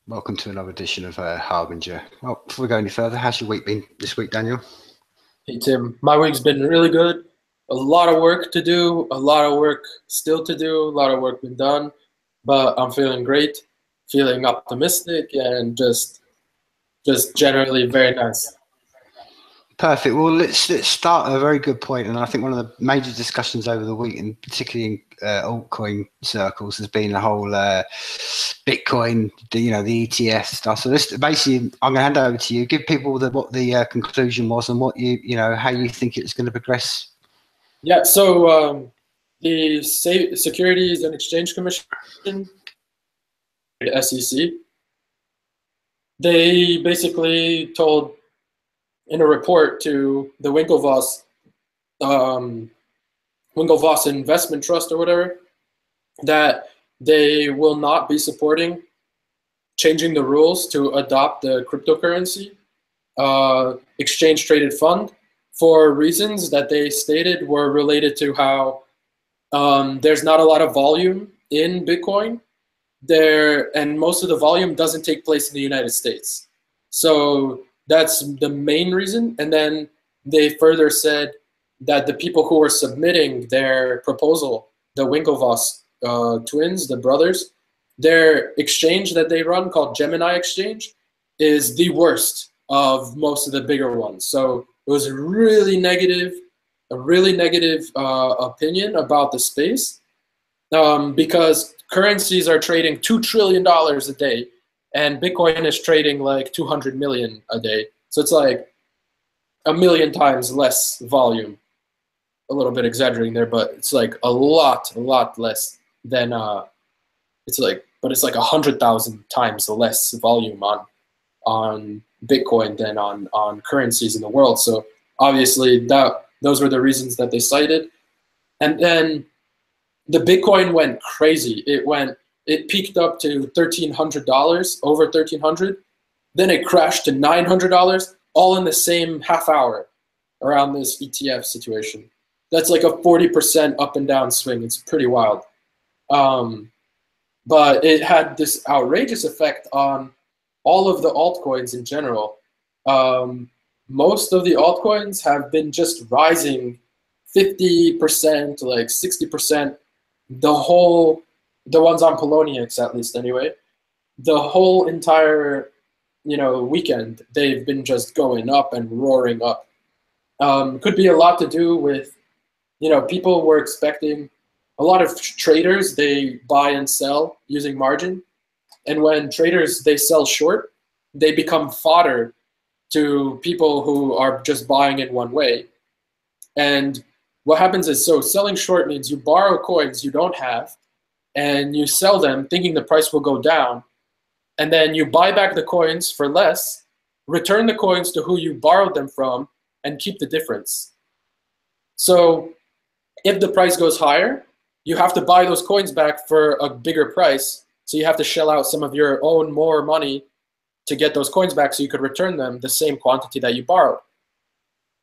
Welcome to another edition of Harbinger. Well, before we go any further, how's your week been this week, Daniel? Hey Tim, my week's been really good. A lot of work to do, a lot of work still to do, a lot of work been done, but I'm feeling great, feeling optimistic, and just generally very nice. Perfect. Well, let's start at a very good point, and I think one of the major discussions over the week, and particularly in altcoin circles, has been the whole Bitcoin, the ETF stuff. So this basically, I'm going to hand over to you. Give people what the conclusion was and what how you think it's going to progress. Yeah, so the Securities and Exchange Commission, the SEC, they basically told in a report to the Winklevoss Investment Trust or whatever, that they will not be supporting changing the rules to adopt the cryptocurrency exchange traded fund for reasons that they stated were related to how there's not a lot of volume in Bitcoin there, and most of the volume doesn't take place in the United States. So that's the main reason. And then they further said that the people who are submitting their proposal, the Winklevoss twins, the brothers, their exchange that they run called Gemini Exchange is the worst of most of the bigger ones. So it was a really negative opinion about the space because currencies are trading $2 trillion a day, and Bitcoin is trading like 200 million a day. So it's like a million times less volume. A little bit exaggerating there, but it's like a lot less than it's like 100,000 times less volume on Bitcoin than on currencies in the world. So obviously those were the reasons that they cited. And then the Bitcoin went crazy. It peaked up to $1,300, over $1,300. Then it crashed to $900, all in the same half hour around this ETF situation. That's like a 40% up and down swing. It's pretty wild. But it had this outrageous effect on all of the altcoins in general. Most of the altcoins have been just rising 50%, like 60%. The ones on Poloniex, at least anyway, the whole entire weekend, they've been just going up and roaring up. Could be a lot to do with, people were expecting, a lot of traders, they buy and sell using margin. And when traders, they sell short, they become fodder to people who are just buying in one way. And what happens is, so selling short means you borrow coins you don't have, and you sell them thinking the price will go down. And then you buy back the coins for less, return the coins to who you borrowed them from, and keep the difference. So if the price goes higher, you have to buy those coins back for a bigger price. So you have to shell out some of your own more money to get those coins back so you could return them the same quantity that you borrowed.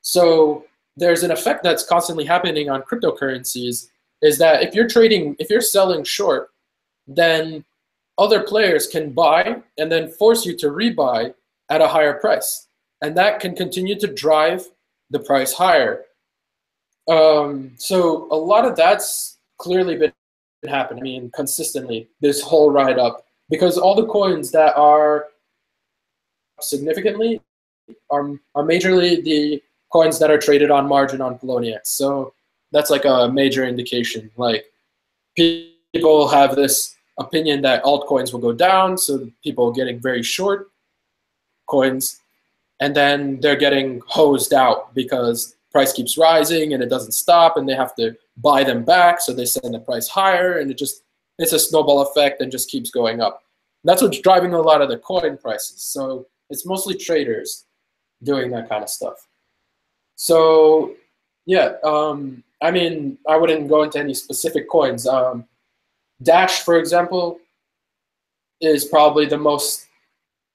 So there's an effect that's constantly happening on cryptocurrencies, is that if you're selling short, then other players can buy and then force you to rebuy at a higher price. And that can continue to drive the price higher. So a lot of that's clearly been happening, I mean, consistently, this whole ride up, because all the coins that are significantly are majorly the coins that are traded on margin on Poloniex. So that's like a major indication. Like, people have this opinion that altcoins will go down, so people are getting very short coins, and then they're getting hosed out because price keeps rising and it doesn't stop, and they have to buy them back, so they send the price higher, and it's a snowball effect and just keeps going up. That's what's driving a lot of the coin prices. So it's mostly traders doing that kind of stuff. So yeah, I mean, I wouldn't go into any specific coins. Dash, for example, is probably the most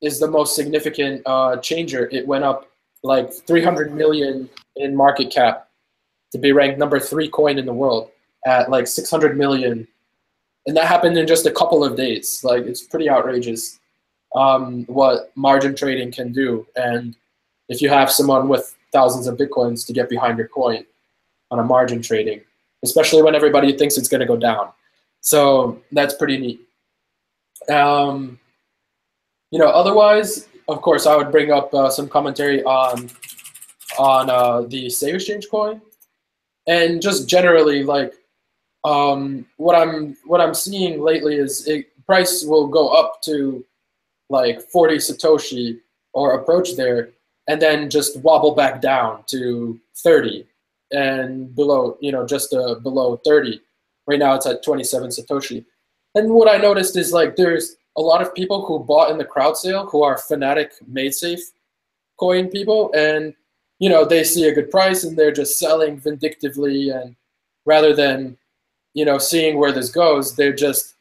significant changer. It went up like 300 million in market cap to be ranked number 3 coin in the world at like 600 million. And that happened in just a couple of days. Like, it's pretty outrageous. what margin trading can do. And if you have someone with thousands of Bitcoins to get behind your coin on a margin trading, especially when everybody thinks it's going to go down. So that's pretty neat. Otherwise, of course, I would bring up some commentary on the Save Exchange coin, and just generally, like, what I'm seeing lately is price will go up to like 40 Satoshi or approach there, and then just wobble back down to 30 and below, just below 30. Right now it's at 27 Satoshi. And what I noticed is, like, there's a lot of people who bought in the crowd sale who are fanatic MadeSafe coin people, and they see a good price and they're just selling vindictively, and rather than seeing where this goes, they're just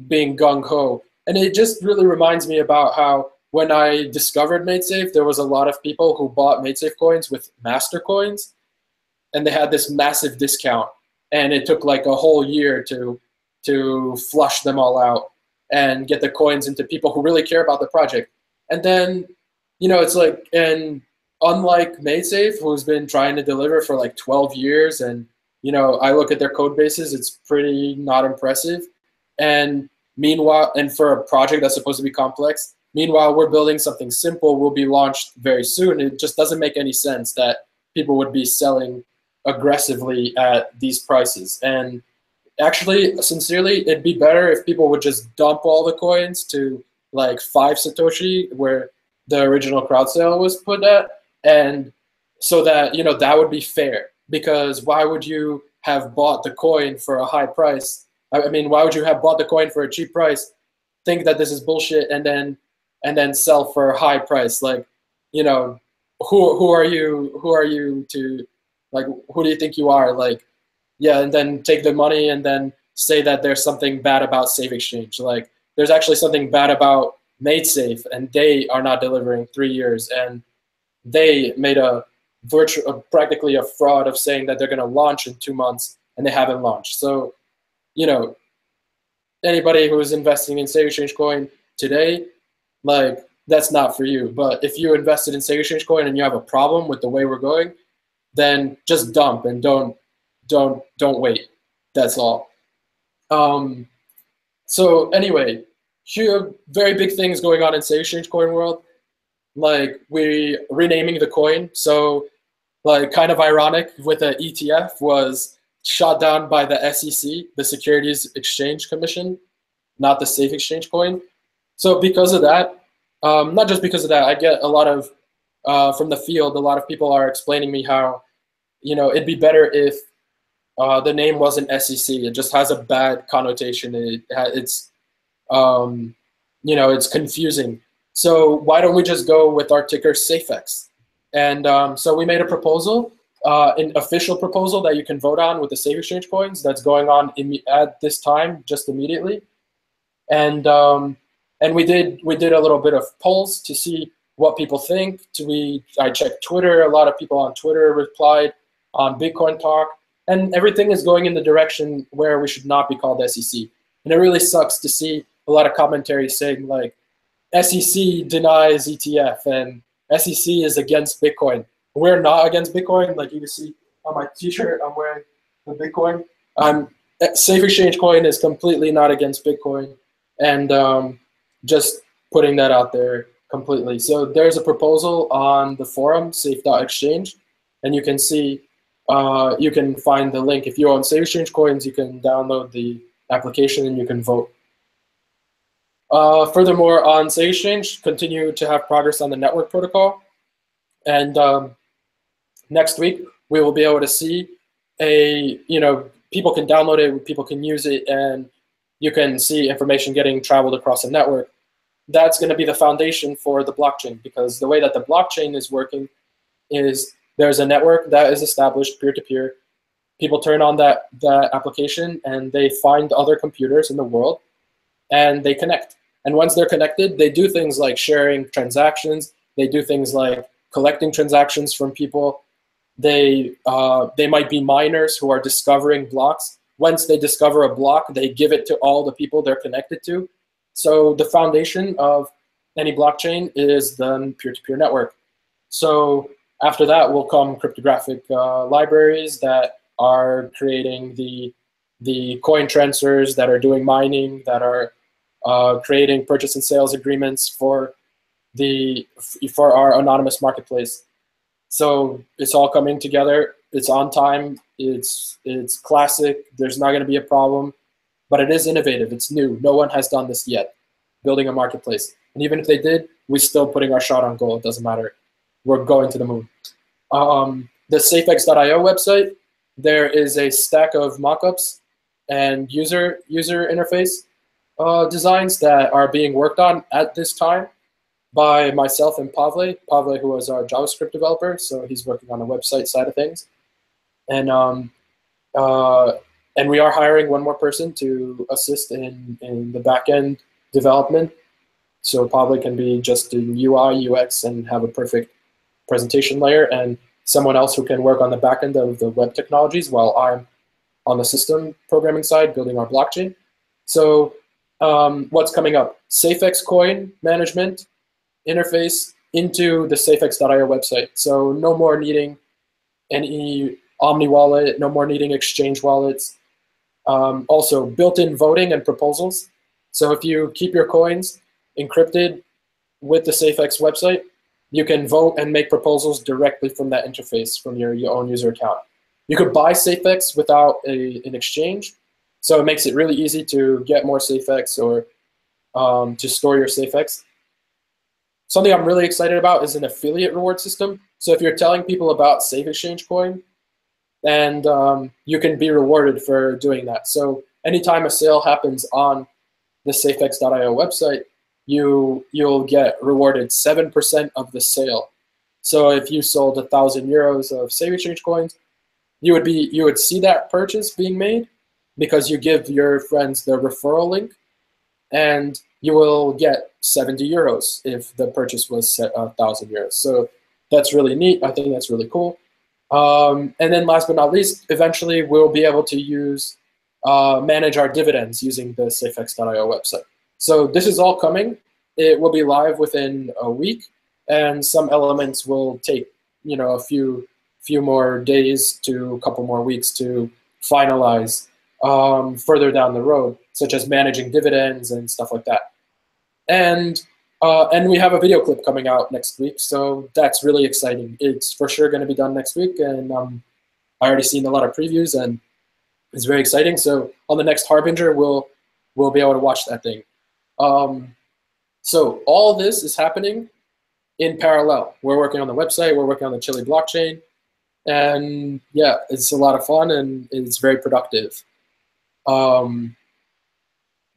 being gung-ho. And it just really reminds me about how when I discovered MadeSafe, there was a lot of people who bought MadeSafe coins with master coins, and they had this massive discount, and it took like a whole year to flush them all out and get the coins into people who really care about the project. And then it's like, and unlike MadeSafe, who's been trying to deliver for like 12 years, and I look at their code bases, it's pretty not impressive. And meanwhile, and for a project that's supposed to be complex, meanwhile, we're building something simple, will be launched very soon. It just doesn't make any sense that people would be selling aggressively at these prices. And actually, sincerely, it'd be better if people would just dump all the coins to like 5 Satoshi, where the original crowd sale was put at, and so that that would be fair. Because why would you have bought the coin for a high price? I mean, why would you have bought the coin for a cheap price, think that this is bullshit, and then sell for a high price? Like, who are you to, like, who do you think you are? Like, yeah, and then take the money and then say that there's something bad about Save Exchange. Like, there's actually something bad about MadeSafe, and they are not delivering 3 years, and they made practically a fraud of saying that they're going to launch in 2 months, and they haven't launched. So, anybody who is investing in Save Exchange coin today, like, that's not for you. But if you invested in Save Exchange coin and you have a problem with the way we're going, then just dump and don't wait. That's all. So anyway, here very big things going on in Save Exchange coin world. Like, we renaming the coin. So, like, kind of ironic, with an ETF was shot down by the SEC, the Securities Exchange Commission, not the Safe Exchange coin. So because of that, not just because of that, I get a lot of, from the field, a lot of people are explaining me how, it'd be better if the name wasn't SEC. It just has a bad connotation. It's confusing. So why don't we just go with our ticker SafeX? And so we made a proposal, an official proposal that you can vote on with the Save Exchange coins that's going on at this time, just immediately. And we did a little bit of polls to see what people think. I checked Twitter. A lot of people on Twitter replied on Bitcoin Talk, and everything is going in the direction where we should not be called SEC. And it really sucks to see a lot of commentary saying, like, SEC denies ETF and SEC is against Bitcoin. We're not against Bitcoin. Like you can see on my t-shirt, I'm wearing the Bitcoin. Safe Exchange coin is completely not against Bitcoin. And just putting that out there completely. So there's a proposal on the forum, safe.exchange, and you can see, you can find the link. If you own Safe Exchange coins, you can download the application and you can vote. Furthermore, on Save Exchange, continue to have progress on the network protocol. And next week, we will be able to see people can download it, people can use it, and you can see information getting traveled across the network. That's going to be the foundation for the blockchain, because the way that the blockchain is working is there's a network that is established peer-to-peer. People turn on that application and they find other computers in the world and they connect. And once they're connected, they do things like sharing transactions. They do things like collecting transactions from people. They might be miners who are discovering blocks. Once they discover a block, they give it to all the people they're connected to. So the foundation of any blockchain is then peer-to-peer network. So after that will come cryptographic libraries that are creating the coin transfers, that are doing mining, that are creating purchase and sales agreements for our anonymous marketplace. So it's all coming together. It's on time. It's classic. There's not going to be a problem, but it is innovative. It's new. No one has done this yet, building a marketplace. And even if they did, we're still putting our shot on goal. It doesn't matter. We're going to the moon. The safex.io website, there is a stack of mockups and user interface designs that are being worked on at this time by myself and Pavle, who is our JavaScript developer, so he's working on the website side of things. And we are hiring one more person to assist in the back-end development, so Pavle can be just in UI, UX, and have a perfect presentation layer, and someone else who can work on the back end of the web technologies while I'm on the system programming side building our blockchain. So what's coming up? SafeX coin management interface into the safex.io website. So no more needing any Omni wallet, no more needing exchange wallets. Also built-in voting and proposals. So if you keep your coins encrypted with the SafeX website, you can vote and make proposals directly from that interface from your own user account. You could buy SafeX without an exchange, so it makes it really easy to get more SafeX or to store your SafeX. Something I'm really excited about is an affiliate reward system. So if you're telling people about Safe Exchange Coin, and you can be rewarded for doing that. So anytime a sale happens on the safex.io website, you'll get rewarded 7% of the sale. So if you sold 1,000 euros of Safe Exchange coins, you would see that purchase being made because you give your friends the referral link, and you will get 70 euros if the purchase was 1,000 euros. So that's really neat. I think that's really cool. And then last but not least, eventually we'll be able to manage our dividends using the safex.io website. So this is all coming. It will be live within a week, and some elements will take a few more days to a couple more weeks to finalize further down the road, such as managing dividends and stuff like that. And we have a video clip coming out next week, so that's really exciting. It's for sure going to be done next week, and I already seen a lot of previews, and it's very exciting. So on the next Harbinger, we'll be able to watch that thing. So all this is happening in parallel. We're working on the website, we're working on the Chille blockchain, and yeah, it's a lot of fun and it's very productive.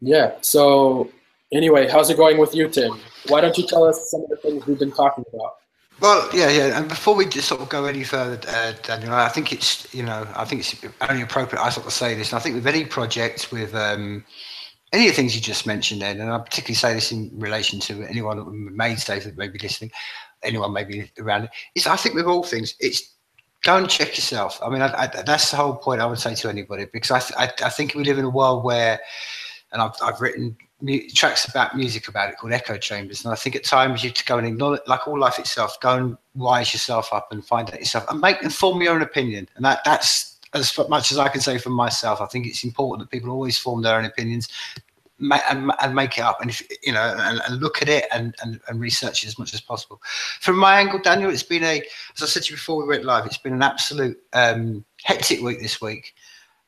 Yeah, so anyway, how's it going with you, Tim? Why don't you tell us some of the things we've been talking about? Well, yeah, and before we just sort of go any further, Daniel, I think it's only appropriate I sort of say this, and I think with any project, with any of the things you just mentioned then, and I particularly say this in relation to anyone that may say that may be listening, anyone may be around it, is I think with all things, it's go and check yourself. I mean, that's the whole point I would say to anybody, because I think we live in a world where, and I've written tracks about music about it called echo chambers, and I think at times you have to go and acknowledge, like all life itself, go and wise yourself up and find out yourself and form your own opinion. And that's as much as I can say for myself. I think it's important that people always form their own opinions and make it up, and and look at it and research it as much as possible. From my angle, Daniel, it's been as I said to you before we went live, it's been an absolute hectic week this week.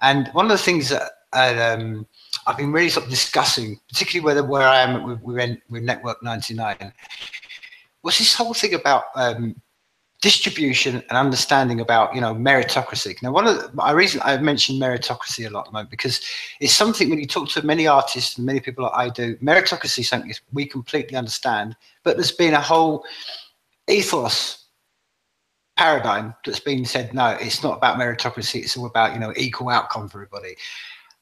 And one of the things that I've been really sort of discussing, particularly where I am with Network 99, was this whole thing about distribution and understanding about meritocracy. Now, one of the reason I mentioned meritocracy a lot at the moment, because it's something when you talk to many artists and many people like I do, meritocracy is something we completely understand, but there's been a whole ethos paradigm that's been said, no, it's not about meritocracy, it's all about equal outcome for everybody.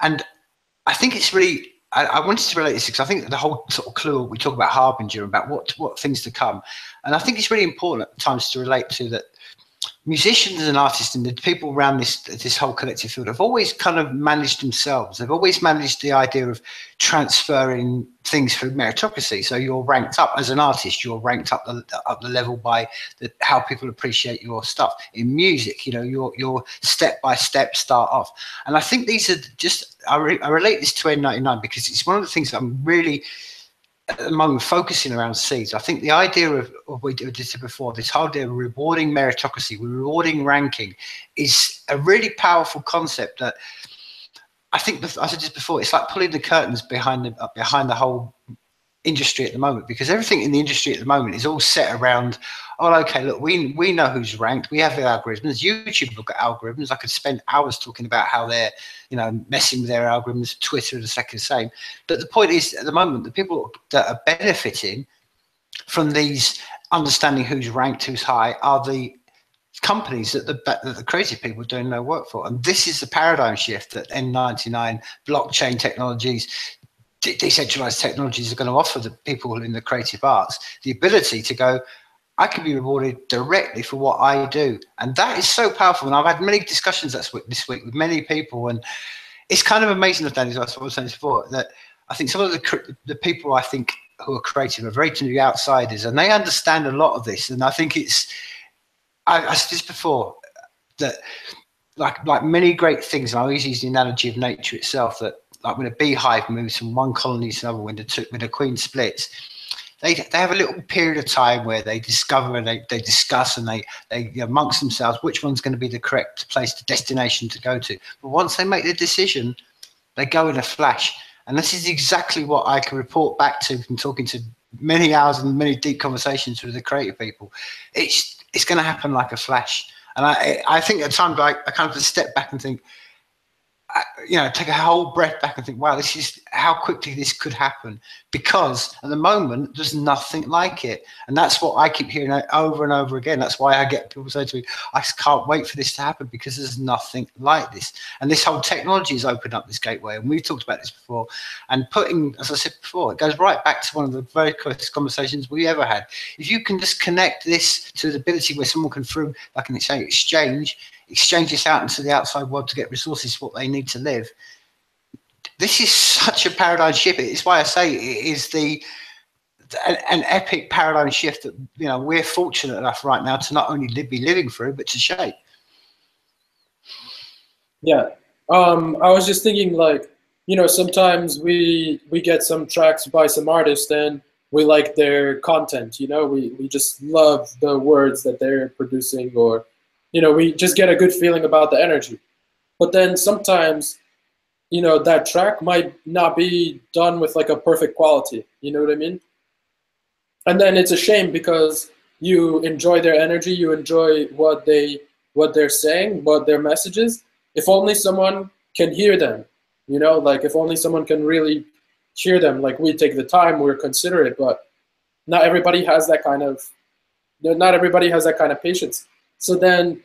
And I think it's really, I wanted to relate this because I think the whole sort of clue, we talk about Harbinger, about what things to come. And I think it's really important at times to relate to that musicians and artists and the people around this whole collective field have always kind of managed themselves. They've always managed the idea of transferring things through meritocracy. So you're ranked up as an artist. You're ranked up the level by how people appreciate your stuff. In music, you know, you're step by step start off. And I think these are just I relate this to N99 because it's one of the things that I'm really at the moment focusing around seeds. I think the idea of what we did before, this whole idea of rewarding meritocracy, rewarding ranking, is a really powerful concept that I think, as I said just before, it's like pulling the curtains behind the whole industry at the moment, because everything in the industry at the moment is all set around, oh, okay, look, we know who's ranked, we have the algorithms. YouTube have got algorithms. I could spend hours talking about how they're, you know, messing with their algorithms. Twitter is exactly the same. But the point is, at the moment, the people that are benefiting from these understanding who's ranked, who's high, are the companies that the creative people are doing their work for. And this is the paradigm shift that N99, blockchain technologies, decentralized technologies are going to offer the people in the creative arts, the ability to go, I can be rewarded directly for what I do. And that is so powerful. And I've had many discussions this week with many people, and it's kind of amazing, as I was saying before, that I think some of the people I think who are creative are very to the outsiders, and they understand a lot of this. And I think I said this before, that like many great things, and I always use the analogy of nature itself, that like when a beehive moves from one colony to another, when the queen splits, they have a little period of time where they discover and they discuss and they amongst themselves which one's going to be the correct place, the destination to go to. But once they make the decision, they go in a flash. And this is exactly what I can report back to from talking to many hours and many deep conversations with the creative people. It's going to happen like a flash. And I think at times I kind of step back and think, you know, take a whole breath back and think, wow, this is how quickly this could happen, because at the moment there's nothing like it. And that's what I keep hearing over and over again. That's why I get people say to me, I just can't wait for this to happen, because there's nothing like this. And this whole technology has opened up this gateway, and we've talked about this before, and putting, as I said before, it goes right back to one of the very closest conversations we ever had. If you can just connect this to the ability where someone can, through, like an exchange this out into the outside world to get resources for what they need to live. This is such a paradigm shift. It's why I say it is an epic paradigm shift that, you know, we're fortunate enough right now to not only be living through, but to shape. Yeah. I was just thinking, like, you know, sometimes we get some tracks by some artists and we like their content, you know, we just love the words that they're producing, or, you know, we just get a good feeling about the energy. But then sometimes, you know, that track might not be done with like a perfect quality, you know what I mean? And then it's a shame, because you enjoy their energy, you enjoy what they're saying, what their message is. If only someone can hear them, you know, like if only someone can really hear them. Like, we take the time, we're considerate, but not everybody has that kind of patience. So then,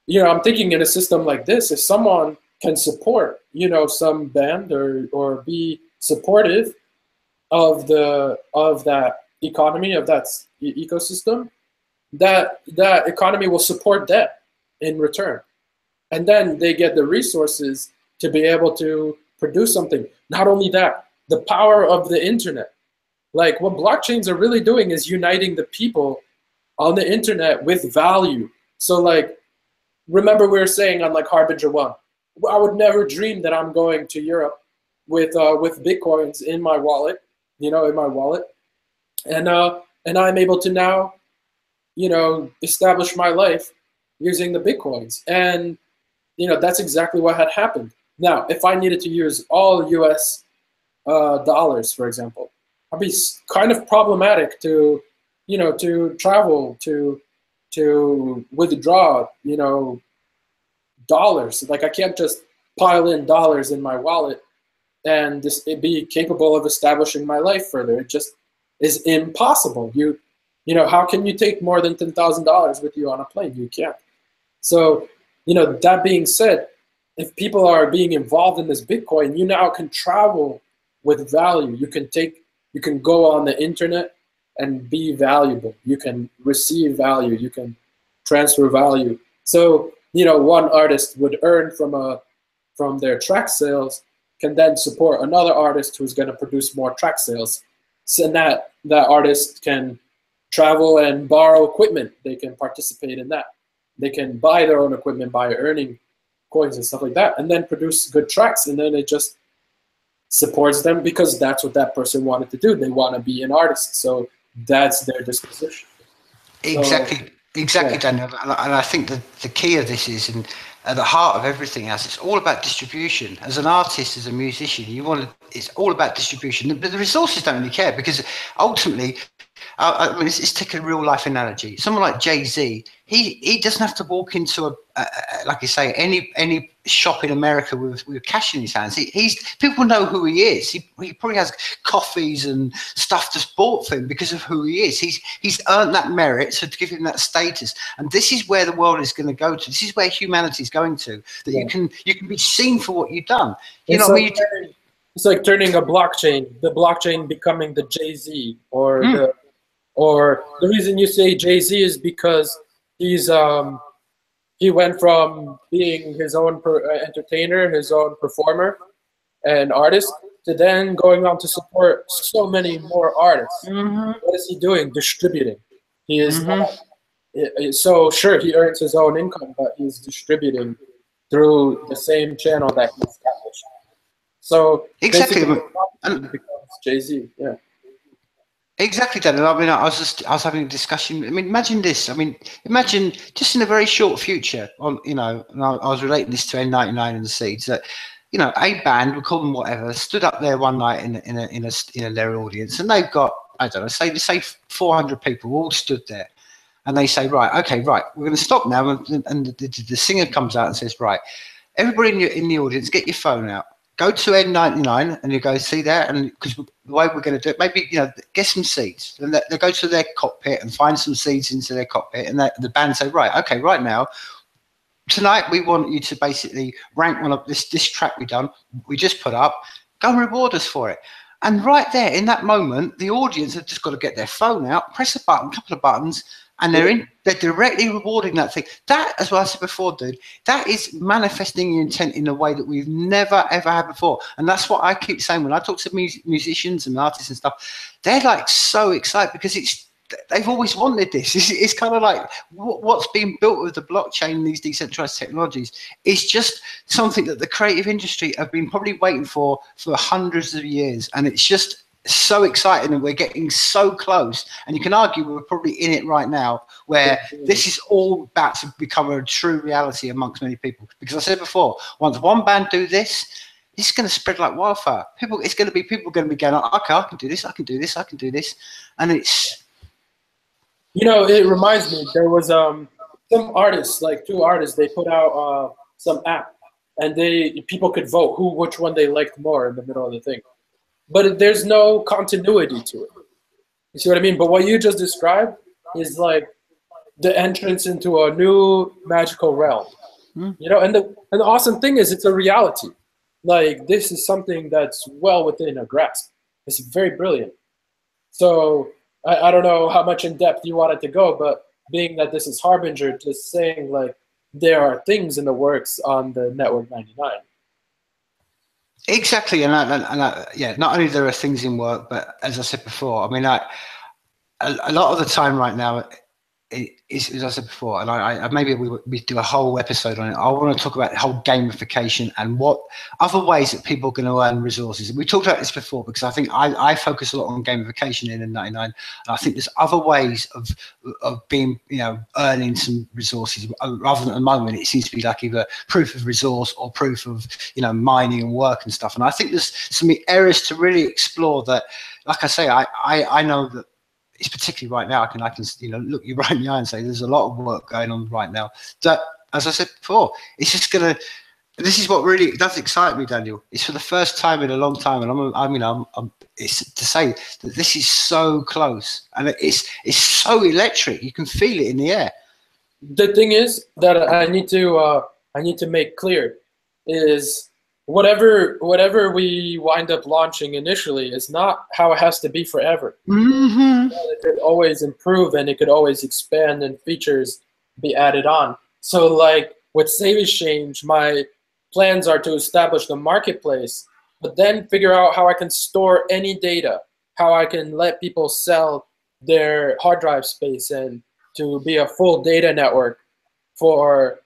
you know, I'm thinking in a system like this, if someone can support, you know, some band or be supportive of that economy, of that ecosystem, that economy will support them in return. And then they get the resources to be able to produce something. Not only that, the power of the internet. Like, what blockchains are really doing is uniting the people on the internet with value. So, like, remember we were saying on like Harbinger 1, I would never dream that I'm going to Europe with Bitcoins in my wallet, you know, and I'm able to now, you know, establish my life using the Bitcoins. And, you know, that's exactly what had happened. Now, if I needed to use all US dollars, for example, I'd be kind of problematic to, you know, to travel, to withdraw, you know, dollars. Like, I can't just pile in dollars in my wallet and it be capable of establishing my life further. It just is impossible. You know, how can you take more than $10,000 with you on a plane? You can't. So, you know, that being said, if people are being involved in this Bitcoin, you now can travel with value. You can go on the internet and be valuable. You can receive value. You can transfer value. So, you know, one artist would earn from their track sales, can then support another artist who's going to produce more track sales. So that artist can travel and borrow equipment. They can participate in that. They can buy their own equipment by earning coins and stuff like that, and then produce good tracks. And then it just supports them because that's what that person wanted to do. They want to be an artist, so that's their disposition. Exactly, exactly, yeah. Daniel. And I think the key of this is, and at the heart of everything else, it's all about distribution. As an artist, as a musician, it's all about distribution. But the resources don't really care, because ultimately, I mean, let's take a real life analogy. Someone like Jay-Z, he doesn't have to walk into like you say, any shop in America with cash in his hands. People know who he is. He probably has coffees and stuff just bought for him because of who he is. He's earned that merit, so to give him that status. And this is where the world is going to go to. This is where humanity is going to. That you can be seen for what you've done. It's like turning a blockchain. The blockchain becoming the Jay-Z, or the reason you say Jay-Z is because he went from being his own entertainer, his own performer and artist, to then going on to support so many more artists. What is he doing? Distributing. He is so sure he earns his own income, but he's distributing through the same channel that he established. So exactly, and becomes Jay-Z. Yeah. Exactly, Daniel. I mean, I was having a discussion. I mean, imagine this. I mean, imagine just in a very short future. And I was relating this to N99 and the Seeds. That a band, we call them whatever, stood up there one night in their audience, and they've got, I don't know, say 400 people all stood there, and they say, right, we're going to stop now, and the singer comes out and says, right, everybody in the audience, get your phone out. Go to N99 and you go, see there, and because the way we're going to do it, maybe get some seeds, and they go to their cockpit and find some seeds into their cockpit, and the band say, right, okay, right now, tonight we want you to basically rank one of this track we just put up, go and reward us for it. And right there in that moment, the audience have just got to get their phone out, press a button, couple of buttons, and they're directly rewarding that thing. That, as I said before, dude, that is manifesting your intent in a way that we've never, ever had before. And that's what I keep saying when I talk to musicians and artists and stuff. They're like so excited because they've always wanted this. It's kind of like what's being built with the blockchain and these decentralized technologies is just something that the creative industry have been probably waiting for hundreds of years. And it's just so exciting, and we're getting so close, and you can argue we're probably in it right now, where this is all about to become a true reality amongst many people. Because I said before, once one band do this, it's going to spread like wildfire. People going to be going, okay, I can do this, I can do this, I can do this, and it's. It reminds me. There was some artists, like two artists, they put out some app, and people could vote which one they liked more in the middle of the thing. But there's no continuity to it. You see what I mean? But what you just described is like the entrance into a new magical realm. And the awesome thing is it's a reality. Like, this is something that's well within our grasp. It's very brilliant. So I don't know how much in depth you wanted to go, but being that this is Harbinger, just saying like there are things in the works on the Network 99. Exactly, and not only there are things in work, but as I said before, I mean, a lot of the time right now, as I said before, and I maybe we do a whole episode on it. I want to talk about the whole gamification and what other ways that people are going to earn resources. We talked about this before because I think I focus a lot on gamification in N99, and I think there's other ways of being earning some resources rather than at the moment it seems to be like either proof of resource or proof of mining and work and stuff. And I think there's some areas to really explore that. Like I say, I know that. It's particularly right now. I can look you right in the eye and say there's a lot of work going on right now. That, as I said before, it's just gonna. This is what really does excite me, Daniel. It's for the first time in a long time, and it's to say that this is so close, and it's so electric. You can feel it in the air. The thing is that I need to make clear is whatever we wind up launching initially is not how it has to be forever. It could always improve, and it could always expand in features be added on. So like with Save Exchange, my plans are to establish the marketplace, but then figure out how I can store any data, how I can let people sell their hard drive space, and to be a full data network for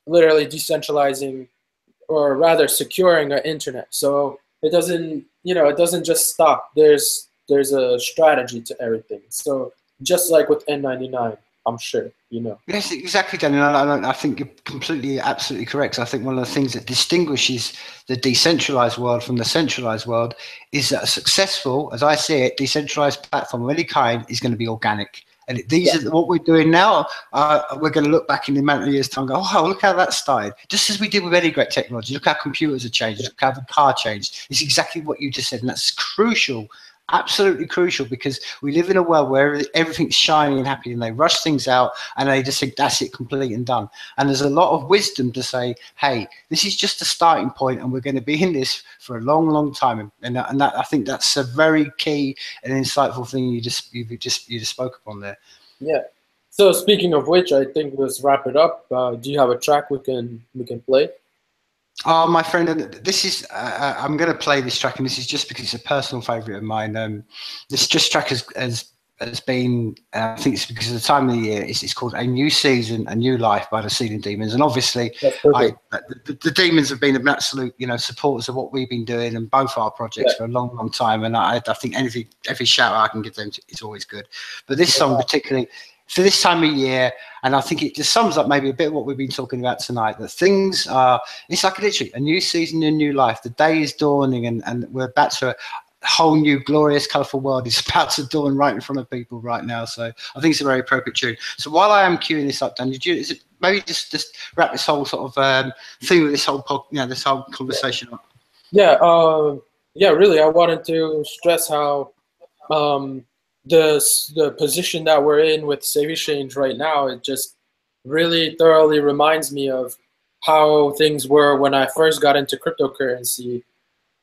literally decentralizing, or rather securing our internet. So it doesn't, it doesn't just stop. There's a strategy to everything. So just like with N99, I'm sure, Yes, exactly, Daniel. I think you're completely, absolutely correct. I think one of the things that distinguishes the decentralized world from the centralized world is that a successful, as I see it, decentralized platform of any kind is going to be organic. And these are what we're doing now. We're going to look back in the amount of years' time and go, oh, look how that started. Just as we did with any great technology. Look how computers have changed. Look how the car changed. It's exactly what you just said. And that's crucial. Absolutely crucial, because we live in a world where everything's shiny and happy, and they rush things out and they just think that's it, complete and done. And there's a lot of wisdom to say, hey, this is just a starting point, and we're going to be in this for a long, long time. And that, I think that's a very key and insightful thing you just spoke upon there. Yeah. So speaking of which, I think let's wrap it up. Do you have a track we can play? Oh, my friend, this is, I'm going to play this track, and this is just because it's a personal favourite of mine. This track has been, I think it's because of the time of the year, it's called A New Season, A New Life by the Seeding Demons. And obviously, the Demons have been an absolute, supporters of what we've been doing and both our projects for a long, long time. And I think every shout out I can give them is always good. But this song particularly, for this time of year, and I think it just sums up maybe a bit of what we've been talking about tonight, that things are, it's like literally a new season, a new life. The day is dawning, and we're back to a whole new glorious, colourful world. It's about to dawn right in front of people right now. So I think it's a very appropriate tune. So while I am queuing this up, Dan, is it maybe just wrap this whole sort of theme of this whole this whole conversation up? Yeah, really, I wanted to stress how the position that we're in with Save Exchange right now, it just really thoroughly reminds me of how things were when I first got into cryptocurrency,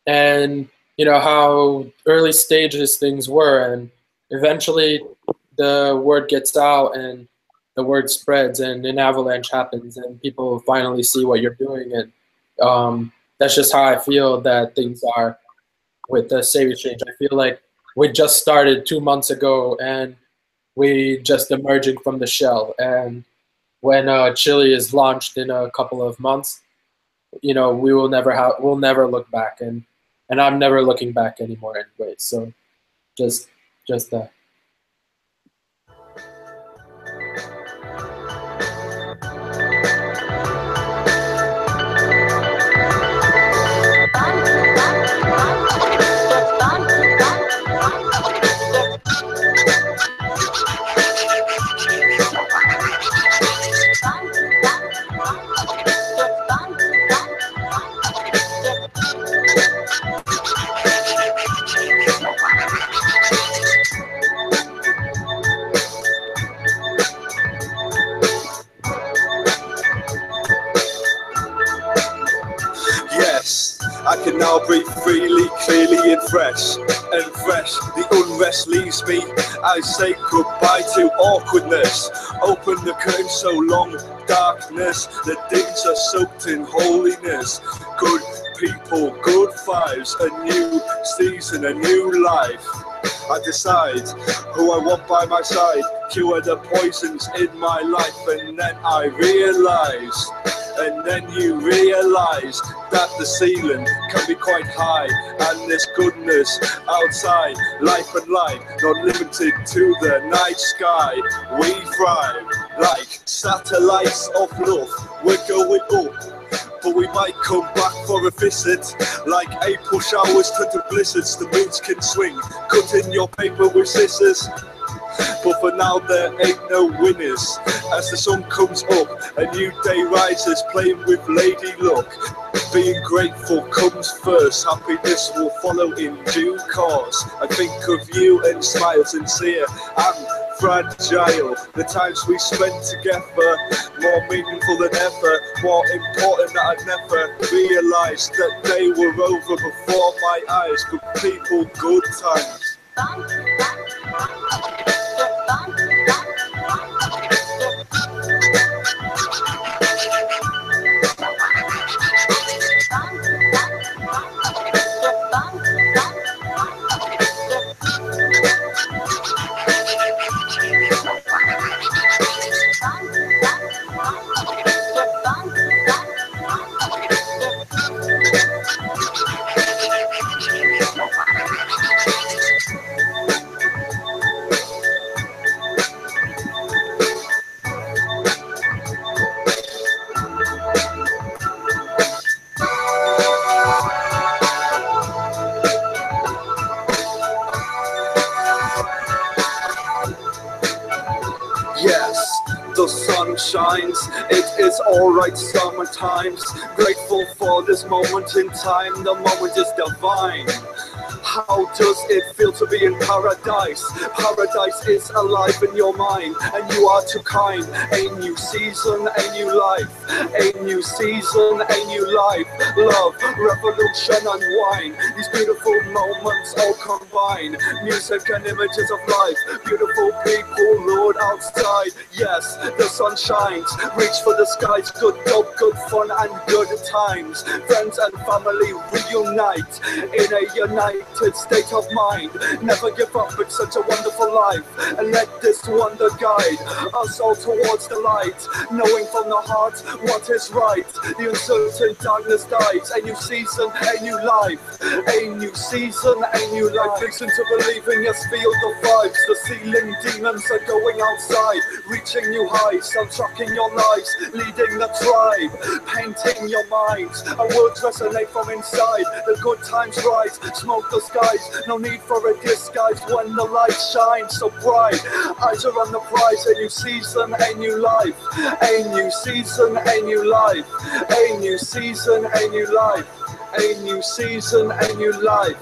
and how early stages things were, and eventually the word gets out and the word spreads and an avalanche happens and people finally see what you're doing. And that's just how I feel that things are with the Save Exchange. I feel like we just started 2 months ago, and we just emerging from the shell. And when Chille is launched in a couple of months, we'll never look back, and I'm never looking back anymore anyway. So just that. I can now breathe freely, clearly and fresh. The unrest leaves me. I say goodbye to awkwardness. Open the curtain, so long darkness. The days are soaked in holiness. Good people, good vibes. A new season, a new life. I decide who I want by my side. Cure the poisons in my life. And then I realize, and then you realize that the ceiling can be quite high, and there's goodness outside. Life and light, not limited to the night sky. We thrive like satellites of love. We're going up, but we might come back for a visit. Like April showers turn to blizzards, the moons can swing, cutting your paper with scissors. But for now there ain't no winners. As the sun comes up, a new day rises, playing with lady luck. Being grateful comes first, happiness will follow in due course. I think of you and smile sincere and fragile. The times we spent together, more meaningful than ever, more important that I'd never realised that they were over before my eyes. Good people, good times. sun shines. It is alright sometimes. Grateful for this moment in time. The moment is divine. How does it feel to be in paradise? Paradise is alive in your mind, and you are too kind. A new season, a new life. A new season, a new life. Love, revolution and wine. These beautiful moments all combine. Music and images of life. Beautiful people, Lord, outside. Yes, the sun shines. Reach for the skies. Good dope, good fun and good times. Friends and family reunite in a united state of mind. Never give up, it's such a wonderful life. And let this wonder guide us all towards the light. Knowing from the heart what is right. The uncertain darkness dies. A new season, a new life. A new season, a new life. Listen to believing, yes, feel the vibes. The ceiling demons are going outside. Reaching new heights, untracking your lives. Leading the tribe, painting your minds. Our words resonate from inside. The good times rise, smoke the skies. No need for a disguise when the light shines so bright. Eyes are on the prize. A new season, a new life. A new season, a new life. A new season, a new life. A new season, a new life.